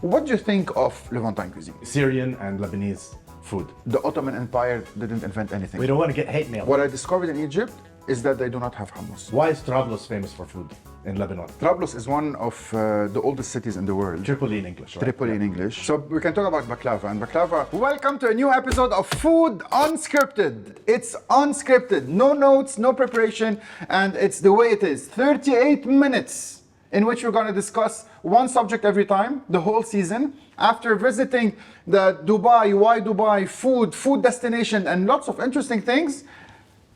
What do you think of Levantine cuisine? Syrian and Lebanese food. The Ottoman Empire didn't invent anything. We don't want to get hate mail. What I discovered in Egypt is that they do not have hummus. Why is Trablus famous for food in Lebanon? Trablus is one of the oldest cities in the world. Tripoli in English, right? Tripoli in English. So we can talk about baklava. And baklava, welcome to a new episode of Food Unscripted. It's unscripted, no notes, no preparation, and it's the way it is. 38 minutes in which we're going to discuss one subject every time, the whole season. After visiting the Dubai, why Dubai, food destination, and lots of interesting things.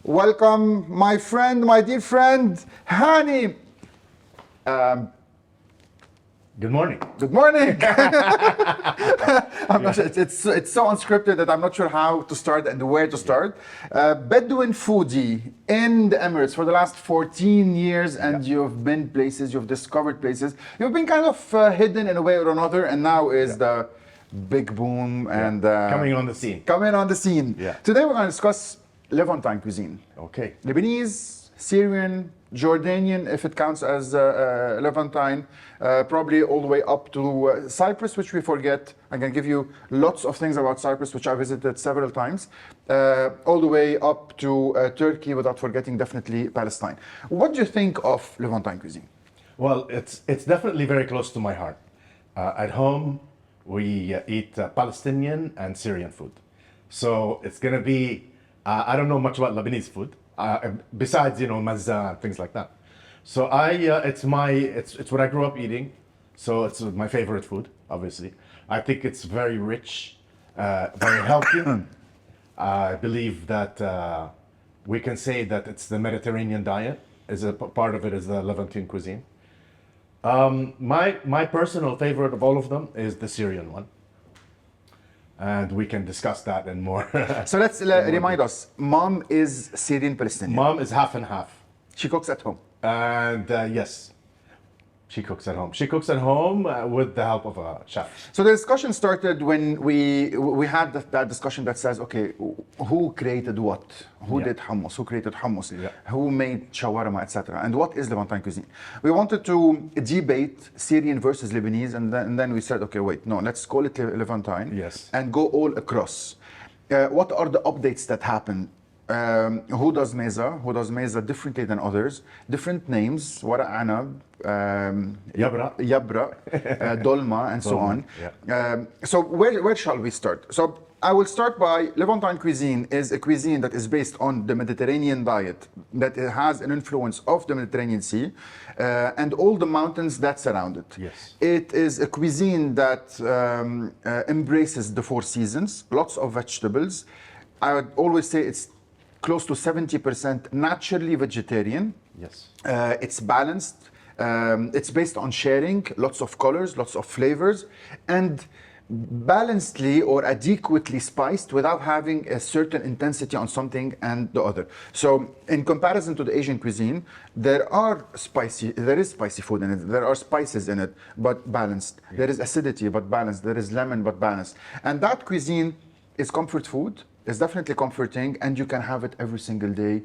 Welcome, my friend, my dear friend, Hani. Good morning. Good morning. I'm not sure, it's so unscripted that I'm not sure how to start and where to start. Bedouin Foodie in the Emirates for the last 14 years, and you've been places, you've discovered places. You've been kind of hidden in a way or another, and now is the big boom and Coming on the scene. Coming on the scene. Yeah. Today we're going to discuss Levantine cuisine. Okay. Lebanese, Syrian, Jordanian, if it counts as Levantine, probably all the way up to Cyprus, which we forget. I can give you lots of things about Cyprus, which I visited several times, all the way up to Turkey, without forgetting definitely Palestine. What do you think of Levantine cuisine? Well, it's definitely very close to my heart. At home, we eat Palestinian and Syrian food. So it's going to be, I don't know much about Lebanese food. Besides, Mezze and things like that. So it's what I grew up eating. So it's my favorite food, obviously. I think it's very rich, very healthy. I believe that we can say that it's the Mediterranean diet. Part of it is the Levantine cuisine. My personal favorite of all of them is the Syrian one. And we can discuss that in more. So let's remind us, mom is Syrian Palestinian. Mom is half and half. She cooks at home. And yes, she cooks at home. She cooks at home with the help of a chef. So the discussion started when we had that discussion that says, okay, who created what? Who did hummus? Who created hummus? Yeah. Who made shawarma, etc.? And what is Levantine cuisine? We wanted to debate Syrian versus Lebanese, and then we said, okay, wait, no, let's call it Levantine. Yes. And go all across. What are the updates that happen? Who does Mezze? Who does Mezze differently than others? Different names, Wara Anab, Yabra, Dolma, and so on. Yeah. So where shall we start? So I will start by Levantine cuisine is a cuisine that is based on the Mediterranean diet, that it has an influence of the Mediterranean Sea and all the mountains that surround it. Yes. It is a cuisine that embraces the four seasons, lots of vegetables. I would always say it's close to 70% naturally vegetarian. Yes. It's balanced. It's based on sharing, lots of colors, lots of flavors, and balancedly or adequately spiced without having a certain intensity on something and the other. So in comparison to the Asian cuisine, there is spicy food in it, there are spices in it, but balanced. There is acidity, but balanced. There is lemon, but balanced. And that cuisine is comfort food. It's definitely comforting, and you can have it every single day,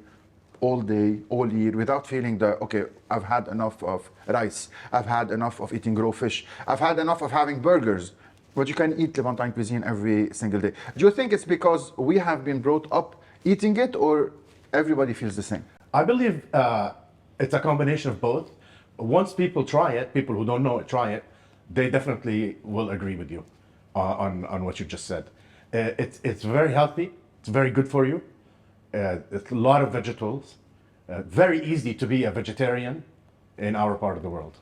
all year, without feeling that, okay, I've had enough of rice, I've had enough of eating raw fish, I've had enough of having burgers. But you can eat Levantine cuisine every single day. Do you think it's because we have been brought up eating it, or everybody feels the same? I believe it's a combination of both. Once people try it, people who don't know it try it, they definitely will agree with you on what you just said. It's very healthy. It's very good for you. It's a lot of vegetables. Very easy to be a vegetarian in our part of the world.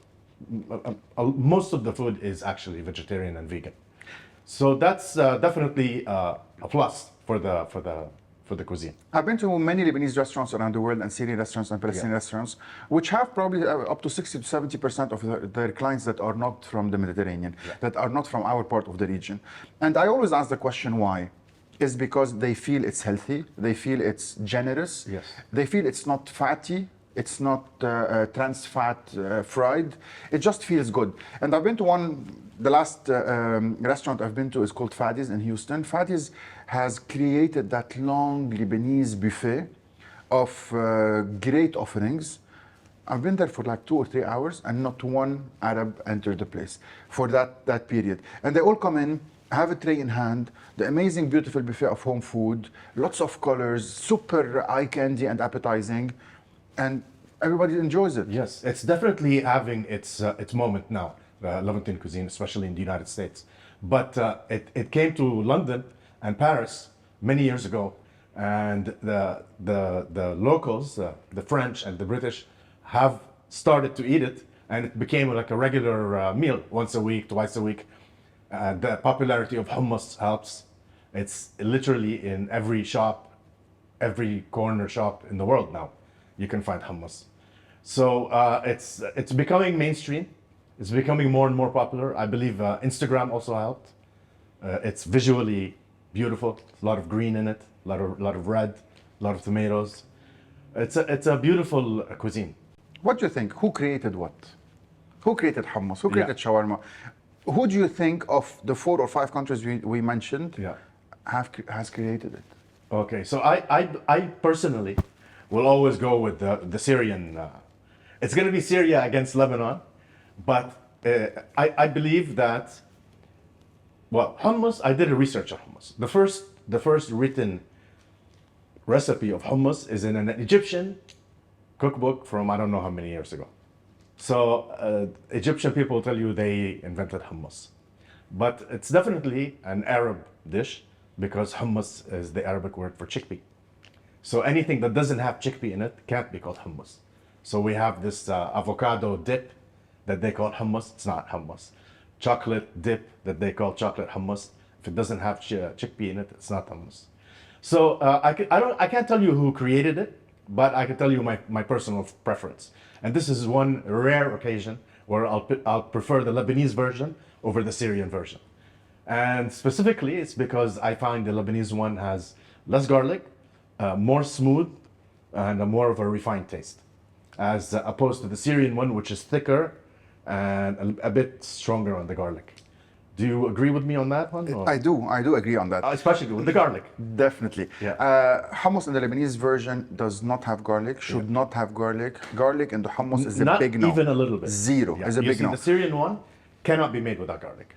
Most of the food is actually vegetarian and vegan. So that's definitely a plus for the cuisine. I've been to many Lebanese restaurants around the world, and Syrian restaurants and Palestinian restaurants, which have probably up to 60 to 70% of their clients that are not from the Mediterranean, that are not from our part of the region. And I always ask the question why. Is because they feel it's healthy, they feel it's generous, Yes. They feel it's not fatty, it's not trans fat fried, it just feels good. And I've been to the last restaurant I've been to is called Fadi's in Houston. Fadi's has created that long Lebanese buffet of great offerings, I've been there for like 2 or 3 hours and not one Arab entered the place for that period. And they all come in, have a tray in hand, the amazing, beautiful buffet of home food, lots of colors, super eye candy and appetizing, and everybody enjoys it. Yes, it's definitely having its moment now, Levantine cuisine, especially in the United States. But it came to London and Paris many years ago, and the locals, the French and the British, have started to eat it, and it became like a regular meal once a week, twice a week. The popularity of hummus helps. It's literally in every shop, every corner shop in the world now. You can find hummus. So it's becoming mainstream. It's becoming more and more popular. I believe Instagram also helped. It's visually beautiful. A lot of green in it, a lot of red, a lot of tomatoes. It's a beautiful cuisine. What do you think? Who created what? Who created hummus? Who created shawarma? Who do you think of the 4 or 5 countries we mentioned has created it? Okay, so I personally will always go with the Syrian. It's going to be Syria against Lebanon, but I believe that, well, hummus, I did a research on hummus. The first written recipe of hummus is in an Egyptian cookbook from I don't know how many years ago. So Egyptian people tell you they invented hummus. But it's definitely an Arab dish because hummus is the Arabic word for chickpea. So anything that doesn't have chickpea in it can't be called hummus. So we have this avocado dip that they call hummus. It's not hummus. Chocolate dip that they call chocolate hummus. If it doesn't have chickpea in it, it's not hummus. So I can't tell you who created it, but I can tell you my personal preference. And this is one rare occasion where I'll prefer the Lebanese version over the Syrian version. And specifically, it's because I find the Lebanese one has less garlic, more smooth, and more of a refined taste, as opposed to the Syrian one, which is thicker and a bit stronger on the garlic. Do you agree with me on that one? Or? I do agree on that. Especially with the garlic. Definitely. Yeah. Hummus in the Lebanese version does not have garlic, should not have garlic. Garlic in the hummus is a Not big no. even a little bit. Zero is a You big see, no. the Syrian one cannot be made without garlic.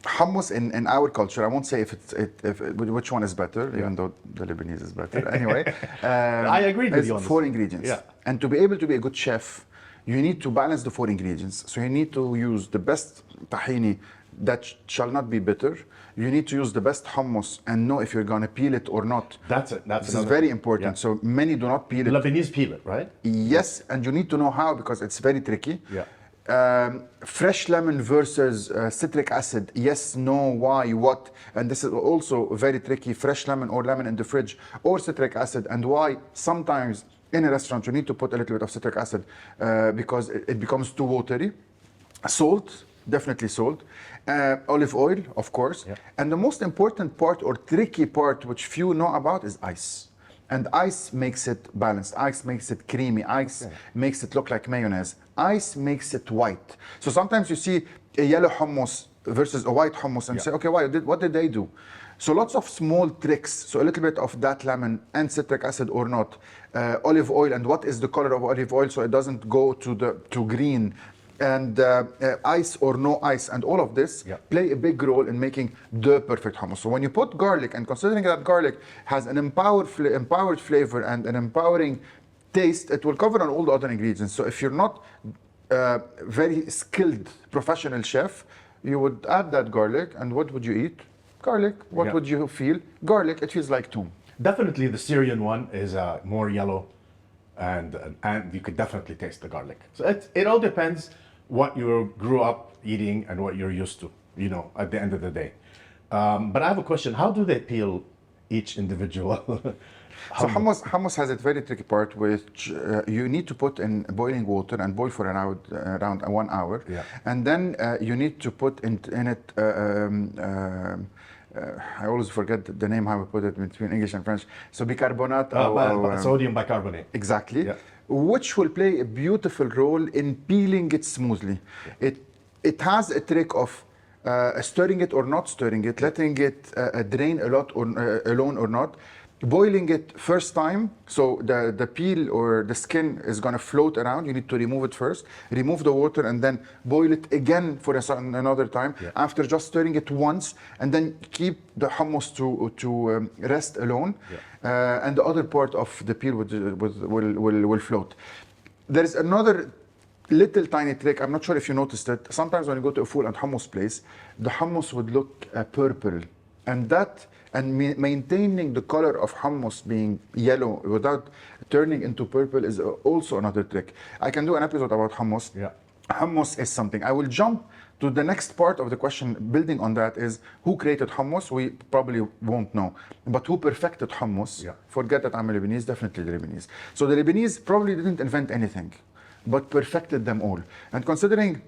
Hummus in our culture, I won't say which one is better, even though the Lebanese is better. Anyway, I agree with you on this. 4 ingredients. Yeah. And to be able to be a good chef, you need to balance the 4 ingredients. So you need to use the best tahini that shall not be bitter. You need to use the best hummus and know if you're going to peel it or not. That's it. This is very important. Yeah. So many do not peel it. Lebanese peel it, right? Yes, and you need to know how because it's very tricky. Yeah. Fresh lemon versus citric acid. Yes, no, why, what. And this is also very tricky. Fresh lemon or lemon in the fridge or citric acid and why. Sometimes in a restaurant you need to put a little bit of citric acid because it becomes too watery. Salt, definitely salt. Olive oil, of course. Yeah. And the most important part or tricky part which few know about is ice. And ice makes it balanced. Ice makes it creamy. Ice makes it look like mayonnaise. Ice makes it white. So sometimes you see a yellow hummus versus a white hummus and you say, okay, what did they do? So lots of small tricks. So a little bit of that lemon and citric acid or not. Olive oil and what is the color of olive oil so it doesn't go to green. And ice or no ice and all of this play a big role in making the perfect hummus. So when you put garlic and considering that garlic has an empowered flavor and an empowering taste, it will cover on all the other ingredients. So if you're not very skilled professional chef, you would add that garlic and what would you eat? Garlic. What would you feel? Garlic. It feels like tomb. Definitely the Syrian one is more yellow and you could definitely taste the garlic. So it all depends what you grew up eating and what you're used to, you know, at the end of the day. But I have a question. How do they peel each individual? So hummus has a very tricky part which you need to put in boiling water and boil for around 1 hour. Yeah. And then you need to put in it, I always forget the name how we put it between English and French. So bicarbonate. Sodium bicarbonate. Exactly. Yeah. Which will play a beautiful role in peeling it smoothly. It has a trick of stirring it or not stirring it, letting it drain a lot or alone or not. Boiling it first time, so the peel or the skin is going to float around. You need to remove it first, remove the water, and then boil it again for another time. Yeah. After just stirring it once, and then keep the hummus to rest alone, and the other part of the peel will float. There is another little tiny trick. I'm not sure if you noticed it. Sometimes when you go to a food and hummus place, the hummus would look purple, and maintaining the color of hummus being yellow without turning into purple is also another trick. I can do an episode about hummus. Yeah. Hummus is something. I will jump to the next part of the question, building on that, is who created hummus? We probably won't know. But who perfected hummus? Yeah. Forget that I'm a Lebanese, definitely the Lebanese. So the Lebanese probably didn't invent anything, but perfected them all. And considering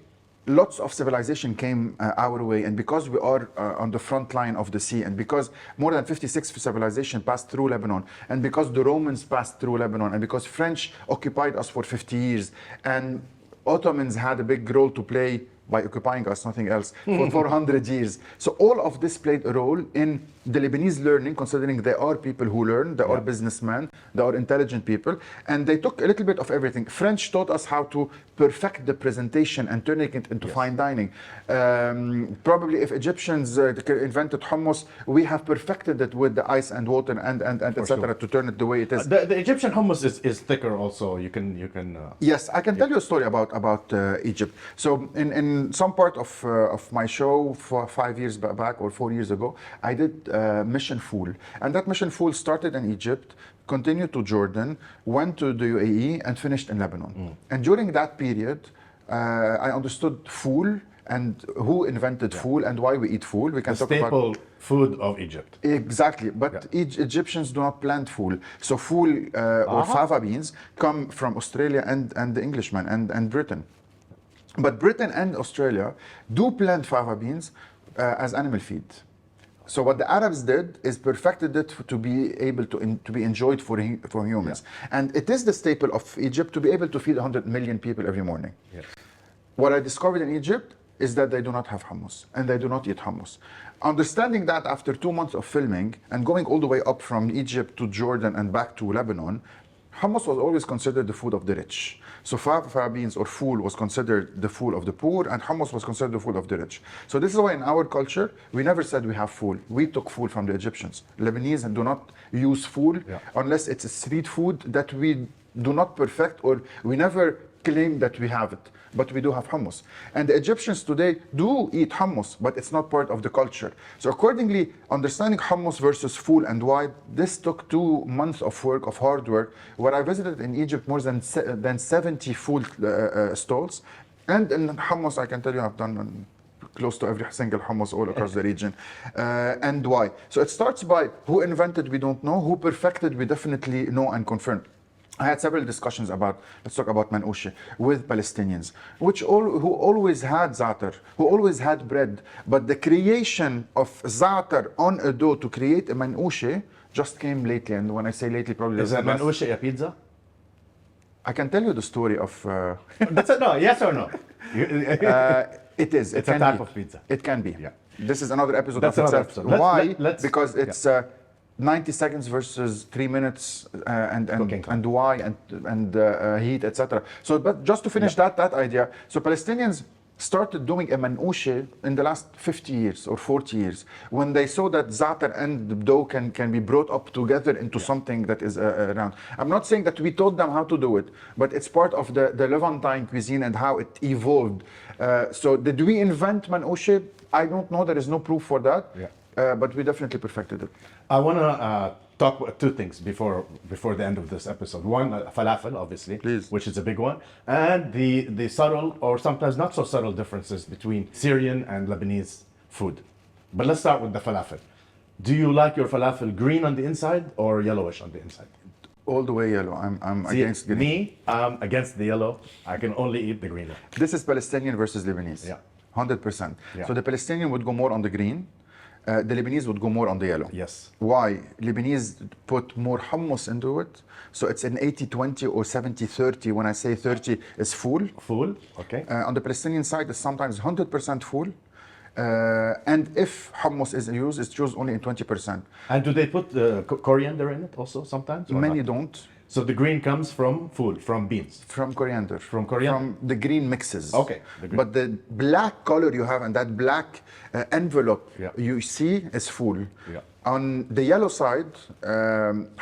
lots of civilization came our way, and because we are on the front line of the sea, and because more than 56 civilization passed through Lebanon, and because the Romans passed through Lebanon, and because French occupied us for 50 years, and Ottomans had a big role to play by occupying us, nothing else, for 400 years. So all of this played a role in the Lebanese learning, considering they are people who learn, they are businessmen, they are intelligent people, and they took a little bit of everything. French taught us how to perfect the presentation and turning it into fine dining. Probably if Egyptians invented hummus, we have perfected it with the ice and water and etc. to turn it the way it is. The Egyptian hummus is thicker also. You can. Yes, I can tell you a story about Egypt. So in some part of my show 5 years back or 4 years ago, I did mission fool, and that mission fool started in Egypt, continued to Jordan, went to the UAE, and finished in Lebanon. And during that period, I understood fool and who invented fool and why we eat fool. We can The talk staple about food of Egypt. exactly, but Egyptians do not plant fool. So fool or fava beans come from Australia and the Englishmen and Britain. But Britain and Australia do plant fava beans as animal feed. So what the Arabs did is perfected it to be able to be enjoyed for humans. And it is the staple of Egypt to be able to feed 100 million people every morning. Yes. What I discovered in Egypt is that they do not have hummus and they do not eat hummus. Understanding that after 2 months of filming and going all the way up from Egypt to Jordan and back to Lebanon, hummus was always considered the food of the rich. So fava beans or fool was considered the food of the poor, and hummus was considered the food of the rich. So this is why in our culture, we never said we have fool. We took fool from the Egyptians. Lebanese do not use fool unless it's a street food that we do not perfect, or we never claim that we have it. But we do have hummus. And the Egyptians today do eat hummus, but it's not part of the culture. So accordingly, understanding hummus versus fool and why, this took 2 months of work, of hard work, where I visited in Egypt more than 70 food stalls. And in hummus, I can tell you I've done close to every single hummus all across the region. And why? So it starts by who invented, we don't know. Who perfected, we definitely know and confirm. I had several discussions about, let's talk about manouche, with Palestinians, who always had za'atar, who always had bread, but the creation of za'atar on a dough to create a manouche just came lately. And when I say lately, probably Is a manouche a pizza? I can tell you the story of. That's a no. Yes or no? It is. It's a type of pizza. It can be. Yeah. This is another episode That's of another itself. episode. Why? Let's Because it's 90 seconds versus 3 minutes, and why and heat, etc. So, but just to finish that idea, so Palestinians started doing a manouche in the last 50 years or 40 years when they saw that za'atar and the dough can be brought up together into something that is around. I'm not saying that we taught them how to do it, but it's part of the Levantine cuisine and how it evolved. So did we invent manouche? I don't know. There is no proof for that. But we definitely perfected it. I want to talk about 2 things before the end of this episode. One, falafel, obviously, Please. which is a big one, and the subtle or sometimes not so subtle differences between Syrian and Lebanese food. But let's start with the falafel. Do you like your falafel green on the inside or yellowish on the inside? All the way yellow. I'm against green. Me, I'm against the yellow. I can only eat the green one. This is Palestinian versus Lebanese. 100%. So the Palestinian would go more on the green. The Lebanese would go more on the yellow. Yes. Why? Lebanese put more hummus into it. So it's an 80-20 or 70-30. When I say 30, it's full. Full, okay. On the Palestinian side, it's sometimes 100% full. And if hummus is used, it's used only in 20%. And do they put coriander in it also sometimes? Or Many not? don't. So the green comes from food, from beans. From coriander. From coriander. From the green mixes. Okay. But the black color you have and that black envelope you see is full. Yeah. On the yellow side,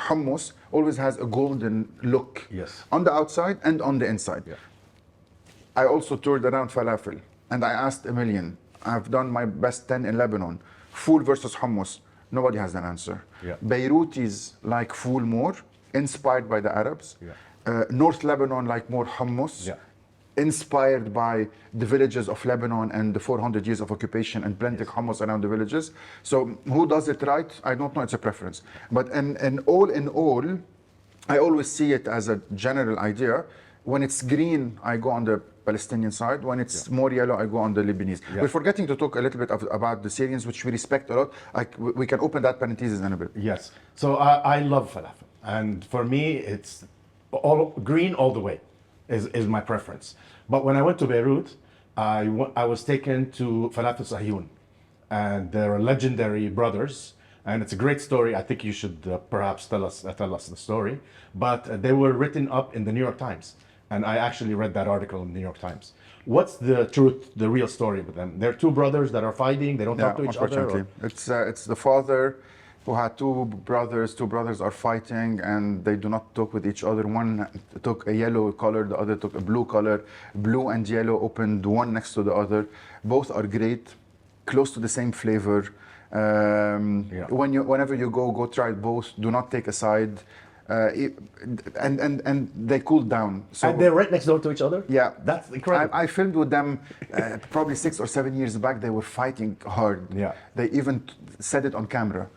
hummus always has a golden look. Yes. On the outside and on the inside. Yeah. I also toured around falafel and I asked a million. I've done my best 10 in Lebanon. Fool versus hummus. Nobody has an answer. Yeah. Beirutis like fool more, inspired by the Arabs. Yeah. North Lebanon like more hummus, inspired by the villages of Lebanon and the 400 years of occupation and blending hummus around the villages. So who does it right? I don't know, it's a preference. But in all, I always see it as a general idea. When it's green, I go on the Palestinian side. When it's more yellow, I go on the Lebanese. Yeah. We're forgetting to talk a little bit about the Syrians, which we respect a lot. We can open that parenthesis in a bit. Yes. So I love falafel. And for me, it's all green all the way is my preference. But when I went to Beirut, I was taken to Falafel Sahyun. And they're legendary brothers. And it's a great story. I think you should perhaps tell us the story. But they were written up in the New York Times. And I actually read that article in the New York Times. What's the truth, the real story with them? They're two brothers that are fighting. They don't talk to each other. Unfortunately, it's the father who had two brothers. Two brothers are fighting, and they do not talk with each other. One took a yellow color, the other took a blue color. Blue and yellow opened one next to the other. Both are great, close to the same flavor. Whenever you go try both. Do not take a side. And they cooled down. So, and they're right next door to each other? Yeah. That's incredible. I filmed with them probably 6 or 7 years back. They were fighting hard. Yeah. They even said it on camera.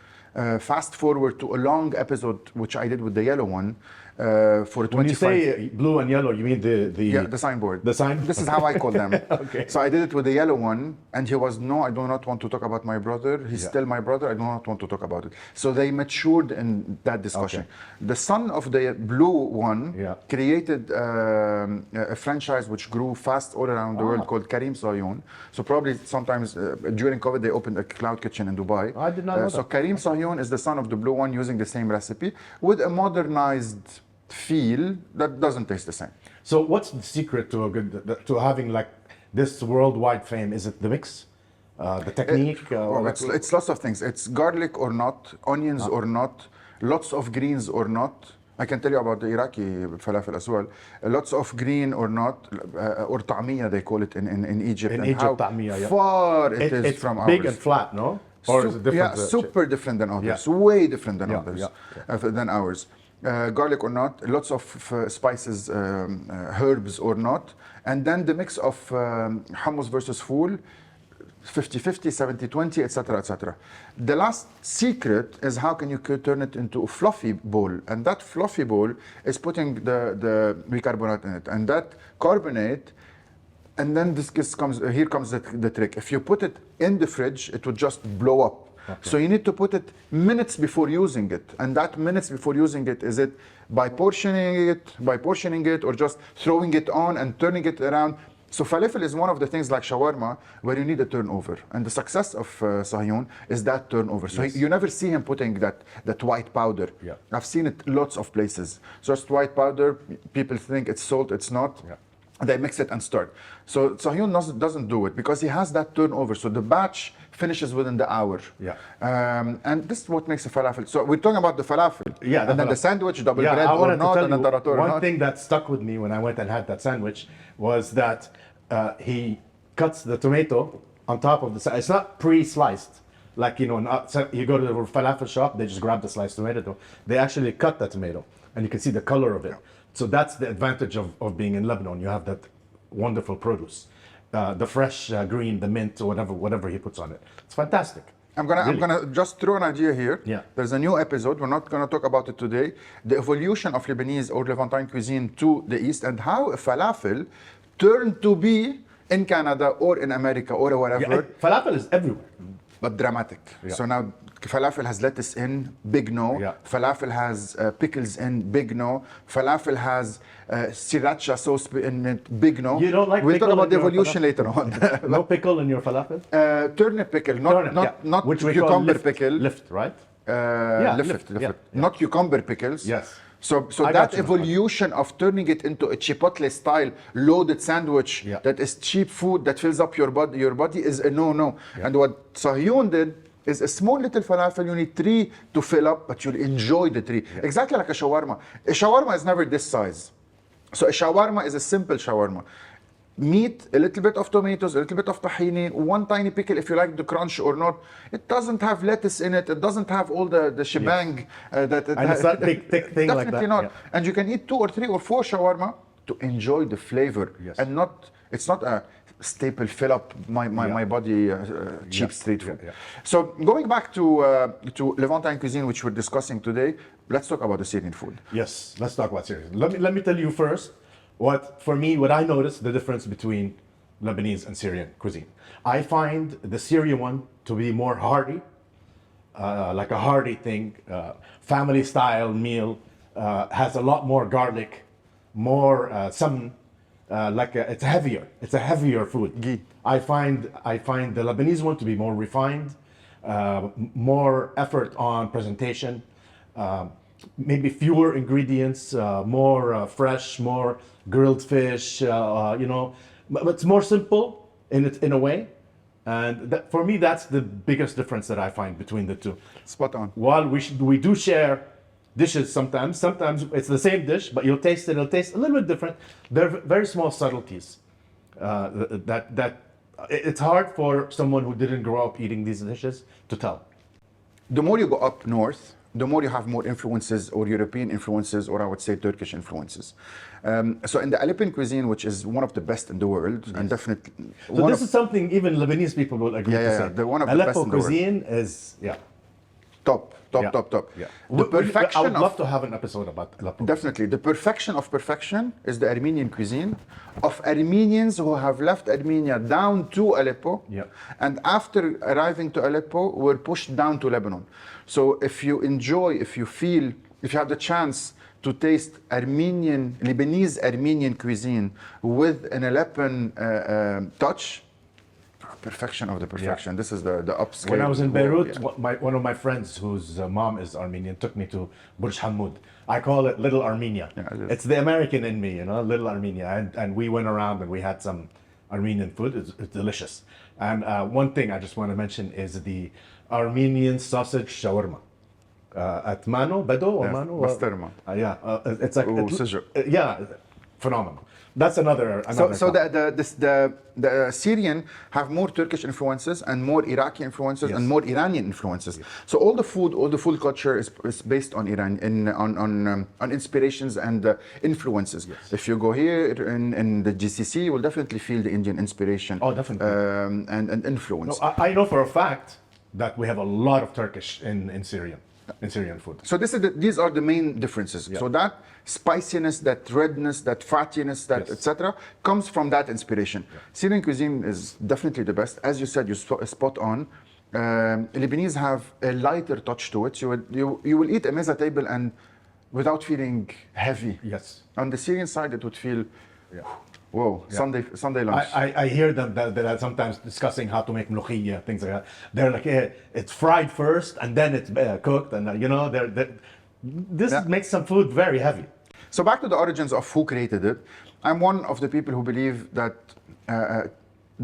Fast forward to a long episode, which I did with the yellow one, for 25. When you say blue and yellow, you mean the signboard. The sign? This is how I call them. Okay. So I did it with the yellow one, and he was, no, I do not want to talk about my brother. He's still my brother. I do not want to talk about it. So they matured in that discussion. Okay. The son of the blue one created a franchise which grew fast all around the world called Karim Sahyun. So probably sometimes during COVID, they opened a cloud kitchen in Dubai. I did not know that. So Karim Sahyun is the son of the blue one using the same recipe with a modernized feel that doesn't taste the same. So what's the secret to having like this worldwide fame? Is it the mix, the technique? It's lots of things. It's garlic or not, onions or not, lots of greens or not. I can tell you about the Iraqi falafel as well. Lots of green or not, or ta'miya they call it in Egypt. In and Egypt, how ta'miya, far it is it's from big ours. Big and flat, no? Or is it different? Super different than others. Way different than others, than ours. Garlic or not, lots of spices, herbs or not, and then the mix of hummus versus fool, 50-50, 70-20, etc., etc. The last secret is how can you turn it into a fluffy bowl, and that fluffy bowl is putting the bicarbonate in it, and that carbonate. And then here comes the trick. If you put it in the fridge, it would just blow up. Okay. So you need to put it minutes before using it. And that minutes before using it, is it by portioning it, or just throwing it on and turning it around? So falafel is one of the things like shawarma where you need a turnover. And the success of Sahyun is that turnover. So you never see him putting that white powder. Yeah. I've seen it lots of places. Just white powder, people think it's salt, it's not. Yeah. They mix it and start. So Sahyun doesn't do it because he has that turnover. So the batch finishes within the hour. Yeah. And this is what makes a falafel. So we're talking about the falafel. Yeah. And then the sandwich, double bread or not, and then tarator or not. One thing that stuck with me when I went and had that sandwich was that he cuts the tomato on top of the sandwich. It's not pre-sliced. Like, you go to the falafel shop, they just grab the sliced tomato. They actually cut the tomato, and you can see the color of it. So that's the advantage of being in Lebanon. You have that wonderful produce, the fresh green, the mint, or whatever he puts on it. It's fantastic. I'm gonna just throw an idea here. Yeah. There's a new episode. We're not gonna talk about it today. The evolution of Lebanese or Levantine cuisine to the east, and how a falafel turned to be in Canada or in America or wherever. Falafel is everywhere. but dramatic. Yeah. So now falafel has lettuce in, big no. Yeah. Falafel has pickles in, big no. Falafel has sriracha sauce in it, big no. You don't like We'll talk pickle about the in your evolution later on. No pickle in your falafel? Turnip pickle, not Which we call cucumber lift, pickle. Lift, right? Lift. Yeah. Not cucumber pickles. Yes. So I that got you. evolution of turning it into a chipotle style loaded sandwich Yeah. that is cheap food that fills up your body is a no. Yeah. And what Sahyun did is a small little falafel, you need 3 to fill up, but you'll enjoy the 3. Yeah. Exactly like a shawarma. A shawarma is never this size. So a shawarma is a simple shawarma. Meat, a little bit of tomatoes, a little bit of tahini, 1 tiny pickle if you like the crunch or not. It doesn't have lettuce in it. It doesn't have all the shebang. And it's not big, thick thing like that. Definitely not. Yeah. And you can eat 2 or 3 or 4 shawarma to enjoy the flavor. Yes. And it's not a staple fill up my body cheap street food. Yeah. So going back to Levantine cuisine, which we're discussing today, let's talk about the Syrian food. Yes, let's talk about Syria. Let me tell you first what I noticed the difference between Lebanese and Syrian cuisine. I find the Syrian one to be more hearty, like a hearty thing, family style meal, has a lot more garlic, more it's heavier. It's a heavier food. Ghee. I find the Lebanese one to be more refined, more effort on presentation, maybe fewer ingredients, more fresh, more grilled fish. But it's more simple in a way. And for me, that's the biggest difference that I find between the two. Spot on. While we do share dishes sometimes it's the same dish, but it'll taste a little bit different. They're very small subtleties that it's hard for someone who didn't grow up eating these dishes to tell. The more you go up north, the more you have more influences or European influences, or I would say Turkish influences. So in the Aleppian cuisine, which is one of the best in the world, and definitely So this is something even Lebanese people will agree to say. they're one of the Aleppo best in the world. cuisine is top. Yeah. The I perfection would of love to have an episode about Aleppo. Definitely. The perfection of perfection is the Armenian cuisine of Armenians who have left Armenia down to Aleppo. Yeah. And after arriving to Aleppo, were pushed down to Lebanon. So if you have the chance to taste Lebanese Armenian cuisine with an Aleppan touch, perfection of the perfection. Yeah. This is the upscale. When I was in Beirut, Yeah. one of my friends whose mom is Armenian took me to Burj Hammoud. I call it Little Armenia. Yeah, it is. It's the American in me, Little Armenia. And we went around and we had some Armenian food. It's delicious. And one thing I just want to mention is the Armenian sausage shawarma. At Mano, Bedo or Yes, Mano? Bastarma. It's like Sujuk. phenomenal. That's another So part. the Syrian have more Turkish influences and more Iraqi influences Yes. and more Iranian influences. So all the food culture is based on Iran, on inspirations and influences. Yes. If you go here in the GCC, you will definitely feel the Indian inspiration. Oh, definitely. And influence. No, I know for a fact that we have a lot of Turkish in Syrian food. So these are the main differences. Yeah. So that spiciness, that redness, that fattiness, that Yes. etc., comes from that inspiration. Syrian cuisine is definitely the best. As you said, you spot on. Lebanese have a lighter touch to it. You will eat a mezze table and without feeling heavy. Yes. On the Syrian side, it would feel, Yeah. whoa, Sunday lunch. I hear them that are sometimes discussing how to make mlokhia, things like that. They're like, it's fried first and then it's cooked, and this Yeah. makes some food very heavy. So back to the origins of who created it. I'm one of the people who believe that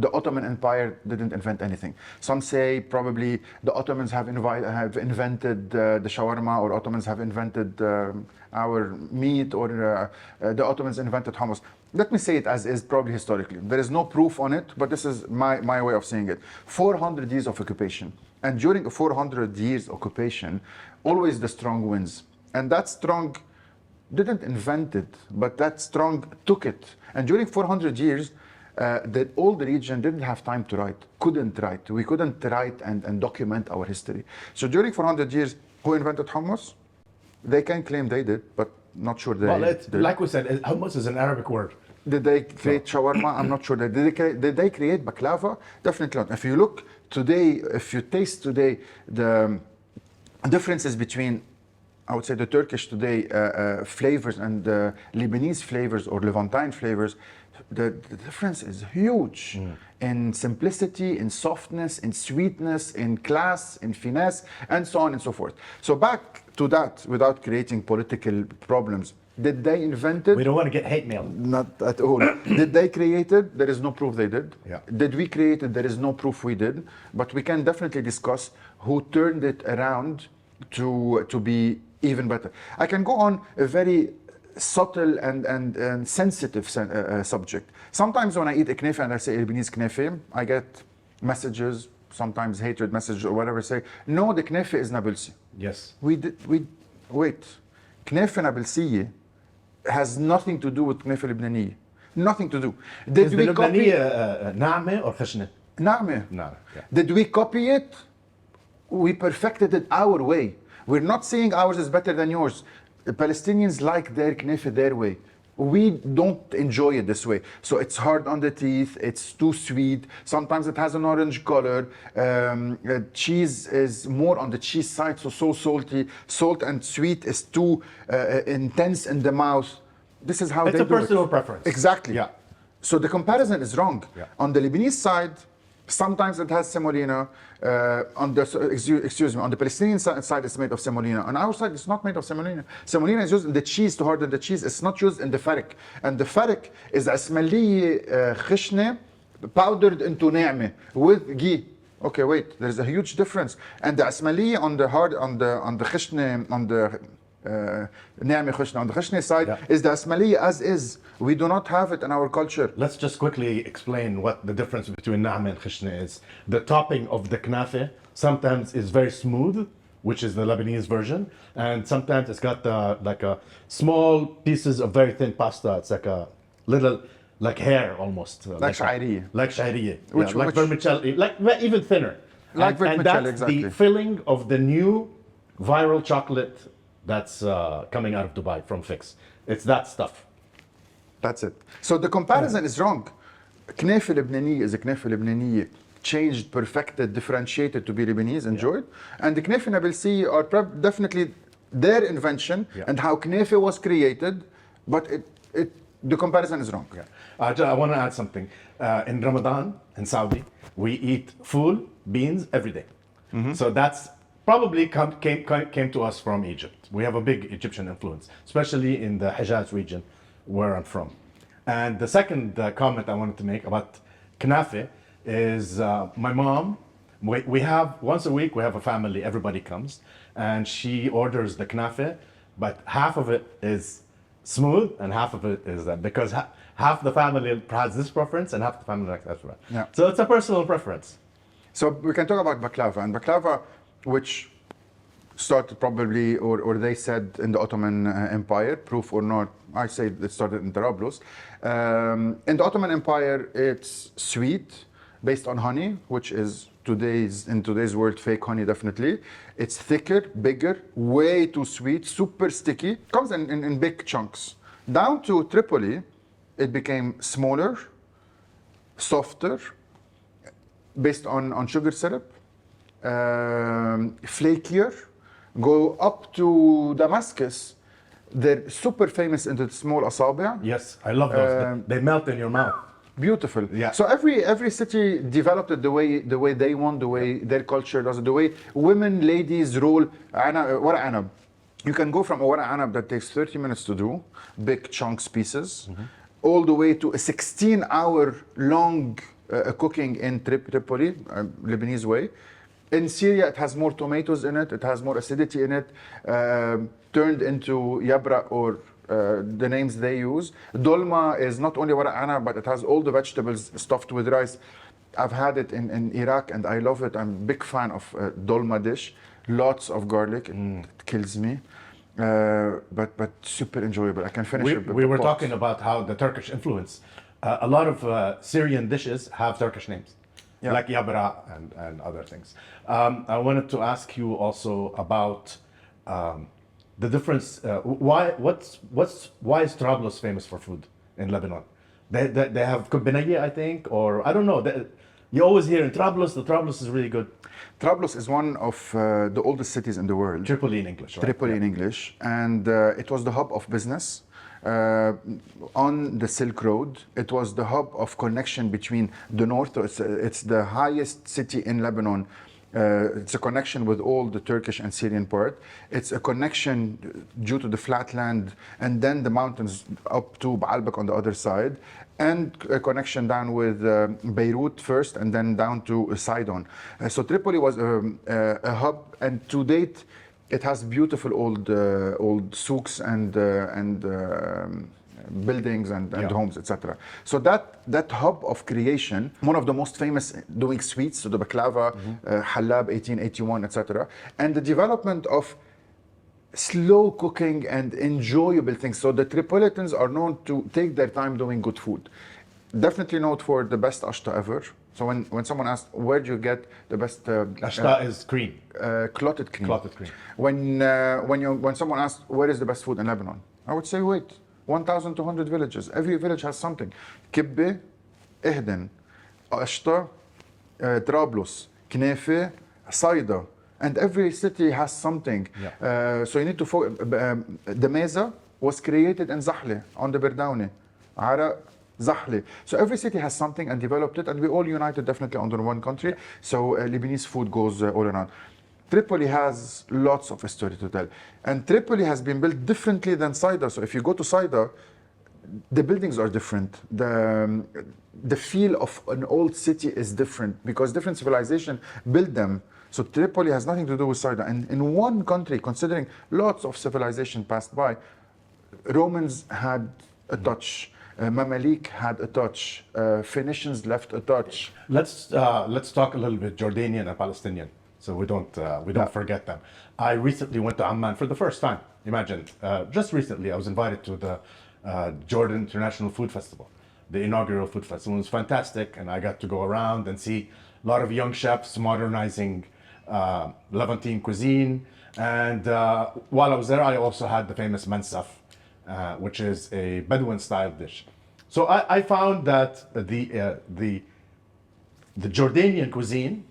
the Ottoman Empire didn't invent anything. Some say probably the Ottomans have invented the shawarma, or Ottomans have invented our meat, or the Ottomans invented hummus. Let me say it as is, probably historically. There is no proof on it, but this is my way of saying it. 400 years of occupation. And during a 400 years occupation, always the strong wins. And that strong didn't invent it, but that strong took it. And during 400 years, all the region didn't have time to couldn't write. We couldn't write and document our history. So during 400 years, who invented hummus? They can claim they did, but not sure they did. Like we said, hummus is an Arabic word. Did they create shawarma? I'm not sure. Did they create baklava? Definitely not. If you look today, if you taste today, the differences between, I would say, the Turkish today flavors and the Lebanese flavors or Levantine flavors, the difference is huge in simplicity, in softness, in sweetness, in class, in finesse, and so on and so forth. So back to that, without creating political problems, did they invent it? We don't want to get hate mail. Not at all. Did they create it? There is no proof they did. Yeah. Did we create it? There is no proof we did. But we can definitely discuss who turned it around to be even better. I can go on a very subtle and sensitive subject. Sometimes when I eat a knefe and I say Lebanese knefe, I get messages, sometimes hatred messages or whatever, say, no, the knefe is Nabulsi. Yes. Wait, knefe Nabulsi has nothing to do with knefe Lebanese. Nothing to do. Did Is we the copy Lebanese ناعمة or خشنة? نعمة. No. Yeah. Did we copy it? We perfected it our way. We're not saying ours is better than yours. The Palestinians like their knefe their way. We don't enjoy it this way. So it's hard on the teeth, it's too sweet. Sometimes it has an orange color. Cheese is more on the cheese side, so salty. Salt and sweet is too intense in the mouth. This is how It's they a do personal it. preference. Exactly. Yeah. So the comparison is wrong. Yeah. On the Lebanese side, sometimes it has semolina. On the Palestinian side, it's made of semolina. On our side, it's not made of semolina. Semolina is used in the cheese to harden the cheese. It's not used in the farik. And the farik is asmaliye khishne powdered into ناعمة with ghee. Okay, wait. There's a huge difference. And the asmaliye on the khishne, on the ناعمة خشنة on the khishne side is the asmaliye as is. We do not have it in our culture. Let's just quickly explain what the difference between na'mah and khishna is. The topping of the knafe sometimes is very smooth, which is the Lebanese version, and sometimes it's got like a small pieces of very thin pasta. It's like a little, like hair almost. Like sha'iriyya. Like sha'iriyya. Which- like which- vermicelli, like even thinner. Like and vermicelli, that's exactly. the filling of the new viral chocolate that's coming out of Dubai from Fix. It's that stuff. That's it. So the comparison is wrong. Knefe Lebanese is a knefe Lebanese changed, perfected, differentiated to be Lebanese, enjoyed. And the knefe Nabulsi are definitely their invention and how knefe was created, but the comparison is wrong. Yeah. I want to add something. In Ramadan, in Saudi, we eat full beans every day. So that's probably came to us from Egypt. We have a big Egyptian influence, especially in the Hijaz region where I'm from. And the second comment I wanted to make about knafe is my mom, we have, once a week, we have a family, everybody comes, and she orders the knafe, but half of it is smooth and half of it is that, because half the family has this preference and half the family likes that. Yeah. So it's a personal preference. So we can talk about baklava. And baklava, which started probably, or they said in the Ottoman Empire, proof or not, I say it started in Trablus. In the Ottoman Empire, it's sweet, based on honey, which is in today's world fake honey, definitely. It's thicker, bigger, way too sweet, super sticky. Comes in big chunks. Down to Tripoli, it became smaller, softer, based on sugar syrup, flakier. Go up to Damascus, they're super famous into the small asabi'. Yes, I love those. They melt in your mouth. Beautiful. Yeah. So every city developed it the way they want, the way their culture does it, the way women, ladies roll ورق عنب. You can go from a ورق عنب that takes 30 minutes to do, big chunks pieces, all the way to a 16-hour long cooking in Tripoli, Lebanese way. In Syria, it has more tomatoes in it. It has more acidity in it. Turned into yabra or the names they use. Dolma is not only ورق عنب, but it has all the vegetables stuffed with rice. I've had it in Iraq and I love it. I'm a big fan of dolma dish. Lots of garlic. It kills me. But super enjoyable. I can finish it. We were talking about how the Turkish influence. A lot of Syrian dishes have Turkish names. Yeah. Like yabra and other things. I wanted to ask you also about the difference. Why is Trablus famous for food in Lebanon? They have kubbenayya, I think, or I don't know. You always hear in Trablus, the Trablus is really good. Trablus is one of the oldest cities in the world. Tripoli in English, right? Tripoli in English, and it was the hub of business on the Silk Road. It was the hub of connection between the north. It's the highest city in Lebanon. It's a connection with all the Turkish and Syrian part. It's a connection due to the flat land and then the mountains up to Baalbek on the other side, and a connection down with Beirut first and then down to Sidon. So Tripoli was a hub, and to date it has beautiful old souks and buildings and homes, etc. So that hub of creation, one of the most famous doing sweets, so the baklava, halab 1881, etc. And the development of slow cooking and enjoyable things. So the Tripolitans are known to take their time doing good food. Definitely known for the best ashta ever. So when someone asks, where do you get the best... Ashta is cream. Clotted cream. Clotted cream. When someone asks, where is the best food in Lebanon? I would say, wait, 1,200 villages. Every village has something. Kibbe, Ehden, Ashta, Trablus, Knefe, Saida. And every city has something. Yeah. So you need to focus. The Mezze was created in Zahle, on the Berdauni. Ara, Zahle. So every city has something and developed it, and we all united definitely under one country. So Lebanese food goes all around. Tripoli has lots of history to tell. And Tripoli has been built differently than Saida. So if you go to Saida, the buildings are different. The feel of an old city is different because different civilization built them. So Tripoli has nothing to do with Saida. And in one country, considering lots of civilization passed by, Romans had a touch. Mamalik had a touch. Phoenicians left a touch. Let's talk a little bit Jordanian and Palestinian, so we don't forget them. I recently went to Amman for the first time. Imagine, just recently I was invited to the Jordan International Food Festival, the inaugural food festival. It was fantastic, and I got to go around and see a lot of young chefs modernizing Levantine cuisine. And while I was there, I also had the famous Mezze, which is a Bedouin style dish. So I found that the Jordanian cuisine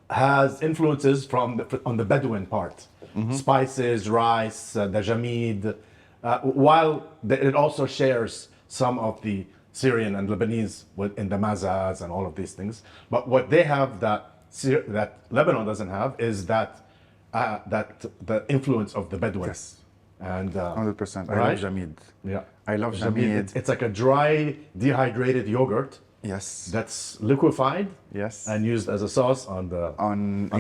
has influences on the Bedouin part, spices, rice, the jamid, while it also shares some of the Syrian and Lebanese in the Mezzes and all of these things. But what they have that Lebanon doesn't have is that the influence of the Bedouin. Yes. And 100%. I right? love jamid. Yeah, I love jamid. It's like a dry, dehydrated yogurt. Yes. That's liquefied. Yes. And used as a sauce on the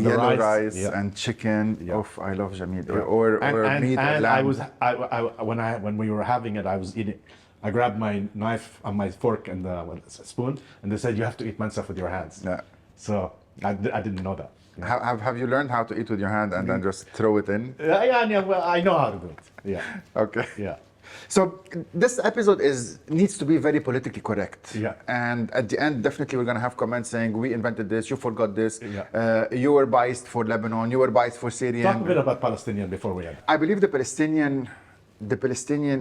yellow rice yeah. and chicken. Yeah. Oh, I love jamid. Yeah. Or meat or lamb. When we were having it, I was eating. I grabbed my knife and my fork and the spoon, and they said you have to eat Mezze with your hands. Yeah. So I didn't know that. Have you learned how to eat with your hand and then just throw it in? Yeah, well, I know how to do it. Yeah. Okay. Yeah. So this episode needs to be very politically correct. Yeah. And at the end, definitely we're going to have comments saying, we invented this, you forgot this, Yeah. You were biased for Lebanon, you were biased for Syrian. Talk a bit about Palestinian before we end. I believe the Palestinian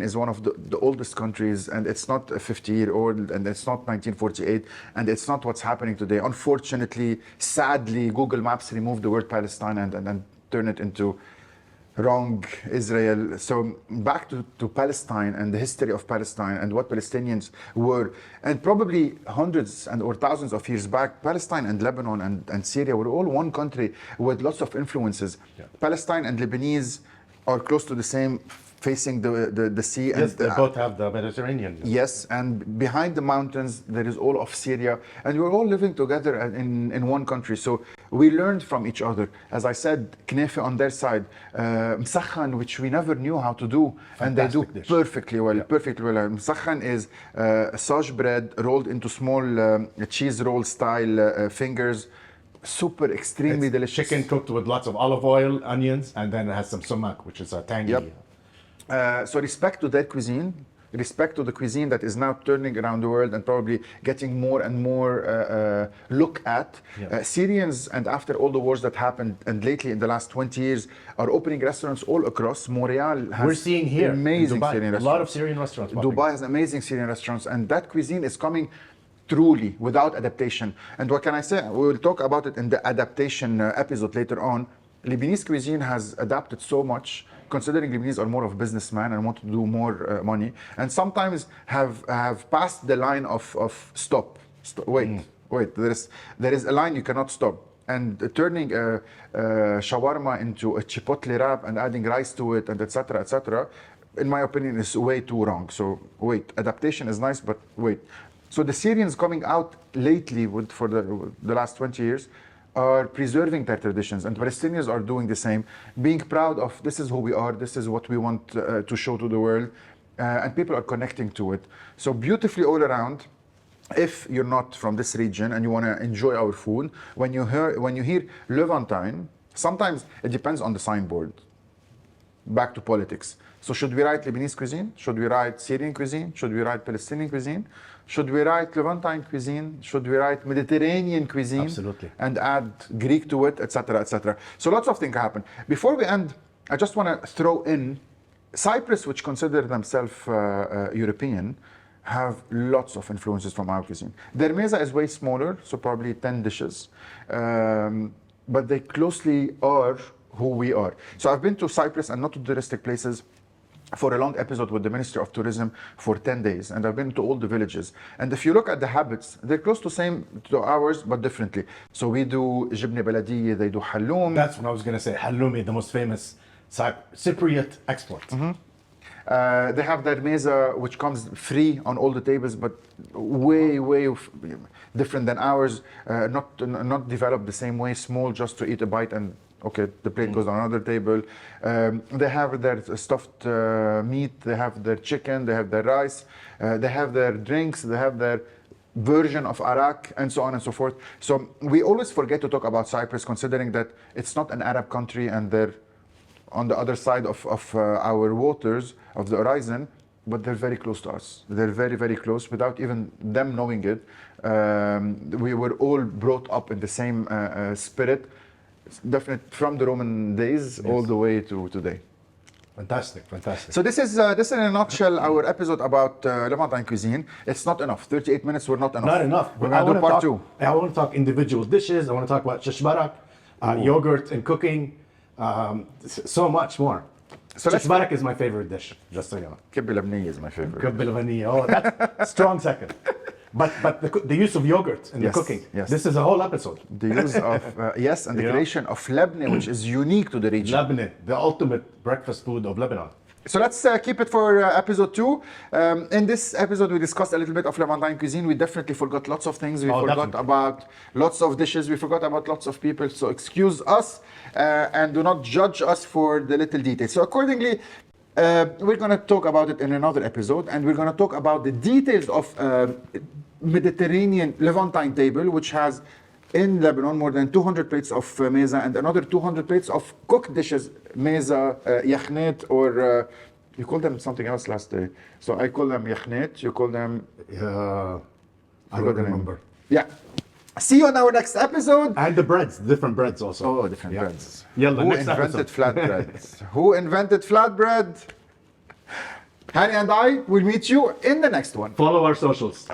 is one of the oldest countries, and it's not a 50-year-old, and it's not 1948, and it's not what's happening today. Unfortunately, sadly, Google Maps removed the word Palestine and then turned it into wrong Israel. So back to Palestine and the history of Palestine and what Palestinians were, and probably hundreds or thousands of years back, Palestine and Lebanon and Syria were all one country with lots of influences. Yeah. Palestine and Lebanese are close to the same, facing the sea. Yes, and they both have the Mediterranean. Yes, and behind the mountains there is all of Syria, and we're all living together in one country. So we learned from each other. As I said, knefe on their side, مسخن, which we never knew how to do, and they do dish. perfectly well. Yeah. Perfectly well. مسخن is sausage bread rolled into small cheese roll style fingers. Super, extremely delicious. Chicken cooked with lots of olive oil, onions, and then it has some sumac, which is a tangy. Yep. So respect to their cuisine, respect to the cuisine that is now turning around the world and probably getting more and more look at. Yeah. Syrians, and after all the wars that happened, and lately in the last 20 years, are opening restaurants all across. Montreal has We're seeing here amazing in Dubai, Syrian a restaurants. lot of Syrian restaurants. popping up. Dubai has amazing Syrian restaurants, and that cuisine is coming truly, without adaptation. And what can I say? We will talk about it in the adaptation episode later on. Lebanese cuisine has adapted so much, considering Lebanese are more of businessmen and want to do more money, and sometimes have passed the line of stop. Wait, there is a line you cannot stop. And turning shawarma into a chipotle wrap and adding rice to it and etc., in my opinion, is way too wrong. So wait, adaptation is nice, but wait. So the Syrians coming out lately for the last 20 years are preserving their traditions, and Palestinians are doing the same, being proud of this is who we are, this is what we want to show to the world, and people are connecting to it. So beautifully all around. If you're not from this region and you want to enjoy our food, when you hear Levantine, sometimes it depends on the signboard. Back to politics. So should we write Lebanese cuisine? Should we write Syrian cuisine? Should we write Palestinian cuisine? Should we write Levantine cuisine? Should we write Mediterranean cuisine? Absolutely. And add Greek to it, etc., etc. So lots of things happen. Before we end, I just want to throw in Cyprus, which consider themselves European, have lots of influences from our cuisine. Their meza is way smaller, so probably 10 dishes, but they closely are who we are. So I've been to Cyprus and not to touristic places for a long episode with the Ministry of Tourism for 10 days, and I've been to all the villages. And if you look at the habits, they're close to ours, but differently. So we do jibne baladiye, they do halloum. That's what I was going to say. Halloumi, the most famous Cypriot export. They have their meza, which comes free on all the tables, but way different than ours. Not developed the same way, small just to eat a bite and okay, the plate goes on another table. They have their stuffed meat, they have their chicken, they have their rice, they have their drinks, they have their version of arak, and so on and so forth. So we always forget to talk about Cyprus, considering that it's not an Arab country and they're on the other side of our waters, of the horizon, but they're very close to us. They're very close without even them knowing it. We were all brought up in the same spirit, definitely from the Roman days all the way to today. Fantastic. So this is in a nutshell our episode about Levantine cuisine. It's not enough. 38 minutes were not enough. Not enough. We're going to do part two. I want to talk individual dishes. I want to talk about shishbarak, yogurt and cooking, so much more. So shishbarak is my favorite dish, just so you know. Kibbe Lebanese is my favorite. Kibbe Lebanese, oh, that's strong second. But the use of yogurt in the cooking, this is a whole episode. The use of, and the creation of labne, which is unique to the region. Labne, the ultimate breakfast food of Lebanon. So let's keep it for episode 2. In this episode, we discussed a little bit of Levantine cuisine. We definitely forgot lots of things. We forgot about lots of dishes. We forgot about lots of people. So excuse us and do not judge us for the little details. So accordingly, we're going to talk about it in another episode. And we're going to talk about the details of Mediterranean Levantine table, which has in Lebanon more than 200 plates of meza and another 200 plates of cooked dishes, meza, yakhnet, or you called them something else last day. So I call them yakhnet, you call them... I don't remember. Yeah. See you on our next episode. And the breads, different breads also. Oh, different breads. Yalla, Who next invented episode. flatbread? Who invented flatbread? Hani and I will meet you in the next one. Follow our socials.